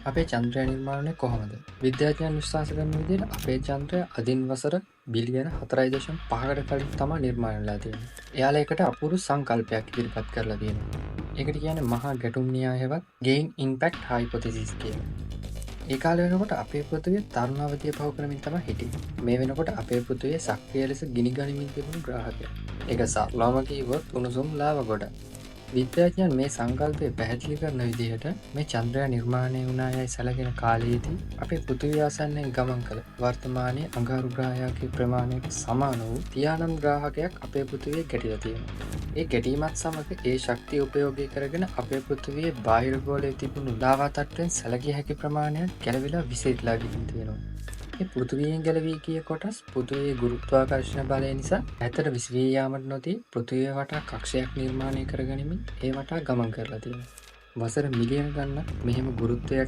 අපේ චන්ද්‍රය නිර්මාණය කොහොමද? විද්‍යාඥයන් විශ්වාස කරන විදිහට අපේ චන්ද්‍රය අදින් වසර බිලියන 4.5කට කලින් තමයි නිර්මාණය වෙලා තියෙන්නේ. එයාලා ඒකට අපූර්ව සංකල්පයක් ඉදිරිපත් කරලා තියෙනවා. ඒකට කියන්නේ මහා ගැටුම් න්‍යායවත් ගේන් ඉම්පැක්ට් හයිපොතෙසිස් කියලා. ඒ කාලේ වෙනකොට අපේ පෘථිවිය තරුණ අවධිය පහු කරමින් තමයි හිටියේ. මේ වෙනකොට අපේ පෘථිවිය සක්‍රිය ලෙස ගිනි ගනිමින් තිබුණු ග්‍රහකයක්. ඒක සරලවම කිව්වොත් උණුසුම් ලාව ගොඩක්. විද්‍යාඥයන් මේ සංකල්පය පැහැදිලි කරන විදිහට මේ චන්ද්‍රයා නිර්මාණය වුණා යයි සැලකෙන කාලයේදී අපේ පෘථිවිය ආසන්නයෙන් ගමන් කළ වර්තමානයේ අඟහරු ග්‍රහයාගේ ප්‍රමාණයට සමාන වූ තියානම් ග්‍රාහකයක් අපේ පෘථිවියේ ගැටිලා තියෙනවා. ඒ ගැටීමත් සමග ඒ ශක්තිය උපයෝගී කරගෙන අපේ පෘථිවියේ බාහිර ගෝලයේ තිබුණු ලාවා තට්ටුවෙන් සැලකිය හැකි ප්‍රමාණයක් ගැලවිලා විසිරලා ගිහින් තියෙනවා. ඒ පෘථිවියෙන් ගැලවී ගිය කොටස් පෘථිවියේ ගුරුත්වාකර්ෂණ බලය නිසා ඈතට විසිරී යාමට නොදී පෘථිවිය වටා කක්ෂයක් නිර්මාණය කරගනිමින් ඒ වටා ගමන් කරලා තියෙනවා. වසර මිලියන ගණනක් මෙහෙම ගුරුත්වයට